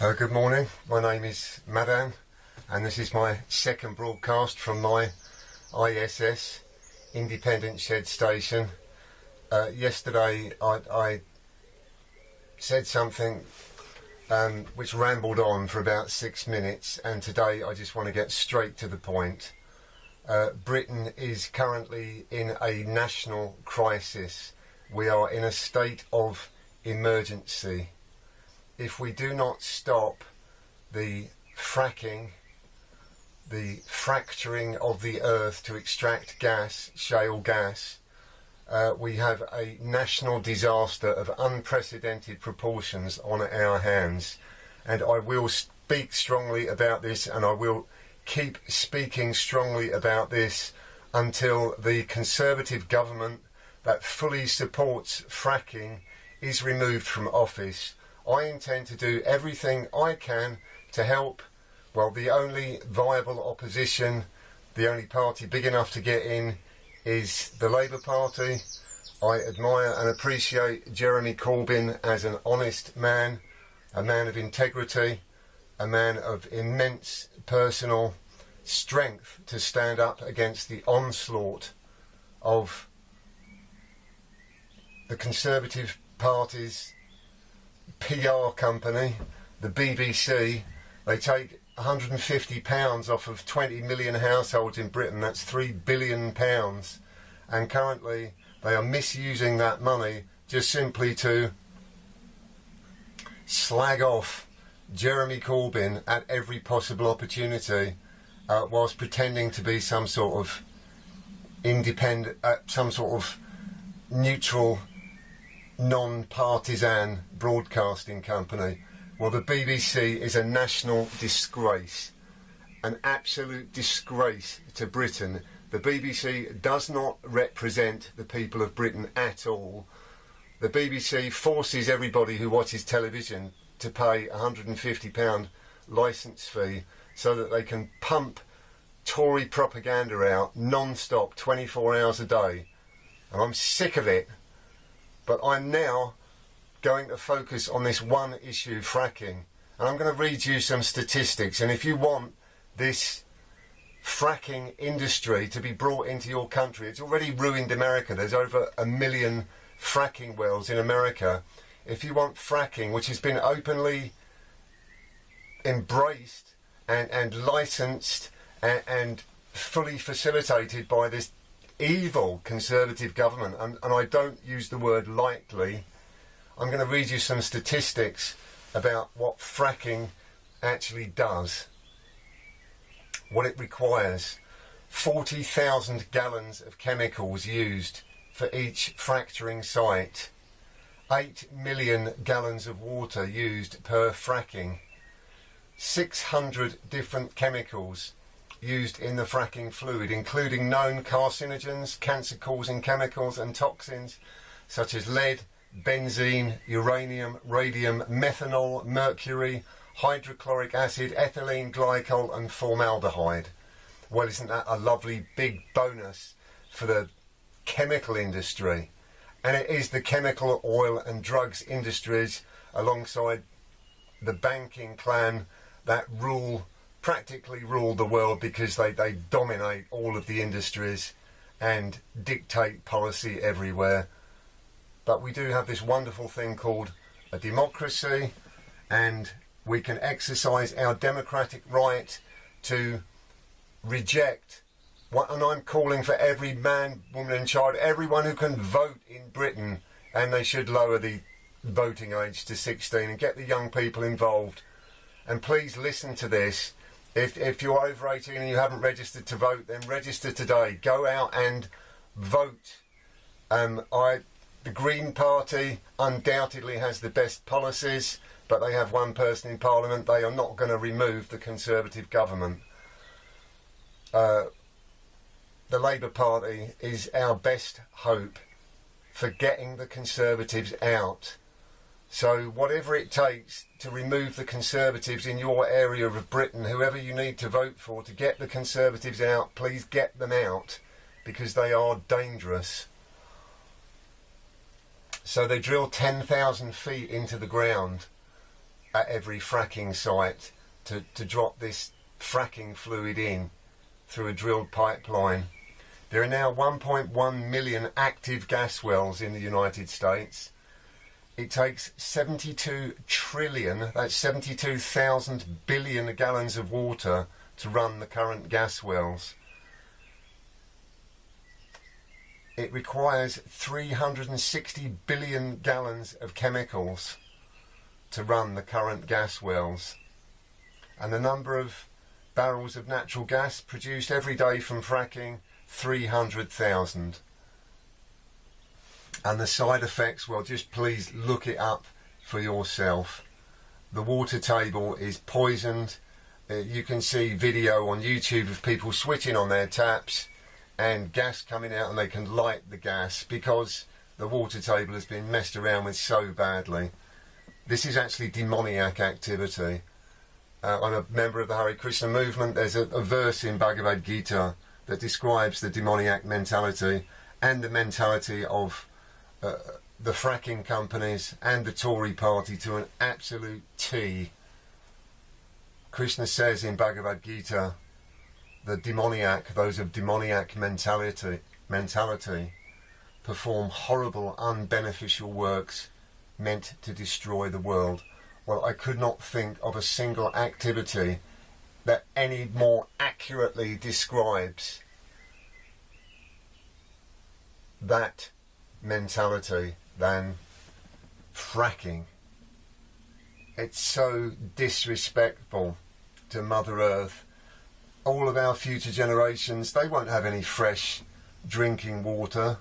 Good morning, my name is Madan and this is my second broadcast from my ISS independent shed station. Yesterday I said something which rambled on for about 6 minutes, and today I just want to get straight to the point. Britain is currently in a national crisis. We are in a state of emergency. If we do not stop the fracking, the fracturing of the earth to extract gas, shale gas, we have a national disaster of unprecedented proportions on our hands. And I will speak strongly about this, and I will keep speaking strongly about this until the Conservative government that fully supports fracking is removed from office. I intend to do everything I can to help. Well, the only viable opposition, the only party big enough to get in, is the Labour Party. I admire and appreciate Jeremy Corbyn as an honest man, a man of integrity, a man of immense personal strength to stand up against the onslaught of the Conservative Party's PR company, the BBC. They take £150 off of 20 million households in Britain. That's £3 billion. And currently they are misusing that money just simply to slag off Jeremy Corbyn at every possible opportunity, whilst pretending to be some sort of independent, some sort of neutral, non-partisan broadcasting company. Well, the BBC is a national disgrace, an absolute disgrace to Britain. The BBC does not represent the people of Britain at all. The BBC forces everybody who watches television to pay £150 licence fee so that they can pump Tory propaganda out non-stop 24 hours a day. And I'm sick of it. But I'm now going to focus on this one issue, fracking. And I'm going to read you some statistics. And if you want this fracking industry to be brought into your country, it's already ruined America. There's over 1 million fracking wells in America. If you want fracking, which has been openly embraced and licensed and fully facilitated by this evil Conservative government, and I don't use the word lightly, I'm going to read you some statistics about what fracking actually does, what it requires. 40,000 gallons of chemicals used for each fracturing site, 8 million gallons of water used per fracking, 600 different chemicals used in the fracking fluid, including known carcinogens, cancer-causing chemicals and toxins such as lead, benzene, uranium, radium, methanol, mercury, hydrochloric acid, ethylene glycol and formaldehyde. Well, isn't that a lovely big bonus for the chemical industry? And it is the chemical, oil and drugs industries alongside the banking clan that practically rule the world, because they dominate all of the industries and dictate policy everywhere. But we do have this wonderful thing called a democracy, and we can exercise our democratic right to reject what, and I'm calling for every man, woman and child, everyone who can vote in Britain, and they should lower the voting age to 16 and get the young people involved. And please listen to this. If you're over 18 and you haven't registered to vote, then register today. Go out and vote. The Green Party undoubtedly has the best policies, but they have one person in Parliament. They are not going to remove the Conservative government. The Labour Party is our best hope for getting the Conservatives out. So whatever it takes to remove the Conservatives in your area of Britain, whoever you need to vote for to get the Conservatives out, please get them out, because they are dangerous. So they drill 10,000 feet into the ground at every fracking site to drop this fracking fluid in through a drilled pipeline. There are now 1.1 million active gas wells in the United States. It takes 72 trillion, that's 72,000 billion gallons of water to run the current gas wells. It requires 360 billion gallons of chemicals to run the current gas wells. And the number of barrels of natural gas produced every day from fracking, 300,000. And the side effects, well, just please look it up for yourself. The water table is poisoned. You can see video on YouTube of people switching on their taps and gas coming out, and they can light the gas because the water table has been messed around with so badly. This is actually demoniac activity. I'm a member of the Hare Krishna movement. There's a verse in Bhagavad-gita that describes the demoniac mentality and the mentality of the fracking companies and the Tory party to an absolute T. Krishna says in Bhagavad-gita, the demoniac, those of demoniac mentality, perform horrible, unbeneficial works meant to destroy the world. Well, I could not think of a single activity that any more accurately describes that mentality than fracking. It's so disrespectful to Mother Earth. All of our future generations, they won't have any fresh drinking water.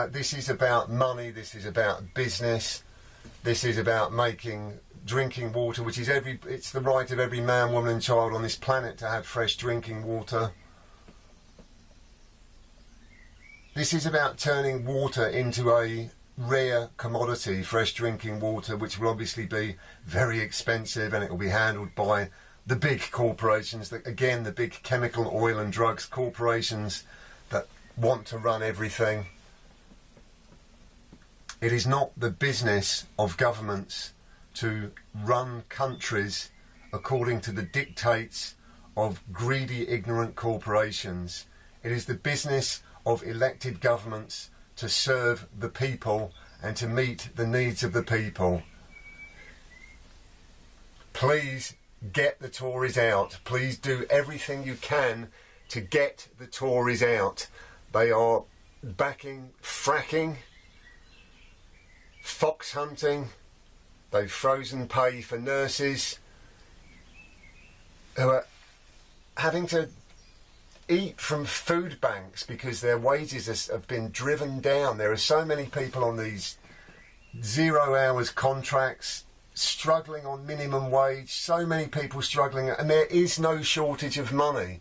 This is about money, this is about business, this is about making drinking water, which is it's the right of every man, woman and child on this planet to have fresh drinking water. This is about turning water into a rare commodity, fresh drinking water, which will obviously be very expensive, and it will be handled by the big corporations, again the big chemical, oil and drugs corporations that want to run everything. It is not the business of governments to run countries according to the dictates of greedy, ignorant corporations. It is the business of elected governments to serve the people and to meet the needs of the people. Please get the Tories out. Please do everything you can to get the Tories out. They are backing fracking, fox hunting. They've frozen pay for nurses who are having to eat from food banks because their wages have been driven down. There are so many people on these 0 hours contracts, struggling on minimum wage, so many people struggling, and there is no shortage of money.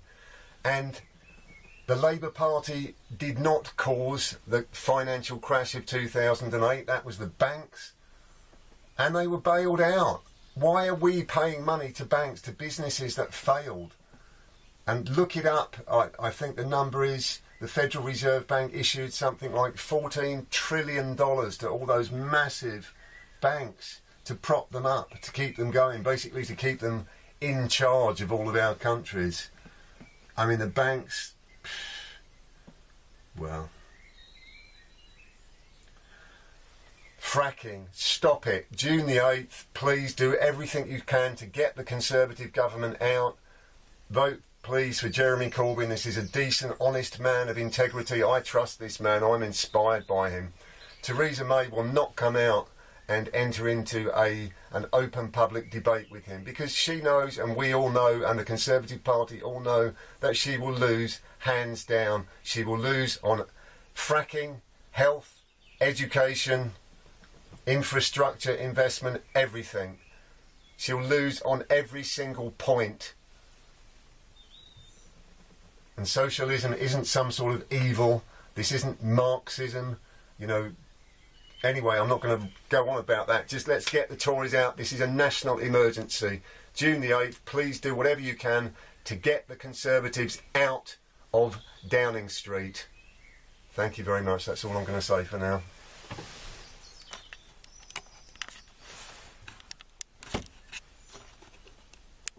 And the Labour Party did not cause the financial crash of 2008. That was the banks, and they were bailed out. Why are we paying money to banks, to businesses that failed? And look it up. I think the number is, the Federal Reserve Bank issued something like $14 trillion to all those massive banks to prop them up, to keep them going, basically to keep them in charge of all of our countries. I mean, the banks, well. Fracking, stop it. June the 8th, please do everything you can to get the Conservative government out. Vote, please, for Jeremy Corbyn. This is a decent, honest man of integrity. I trust this man. I'm inspired by him. Theresa May will not come out and enter into an open public debate with him, because she knows, and we all know, and the Conservative Party all know, that she will lose, hands down. She will lose on fracking, health, education, infrastructure, investment, everything. She'll lose on every single point. And socialism isn't some sort of evil. This isn't Marxism, you know. Anyway, I'm not going to go on about that. Just let's get the Tories out. This is a national emergency. June the 8th, please do whatever you can to get the Conservatives out of Downing Street. Thank you very much. That's all I'm going to say for now.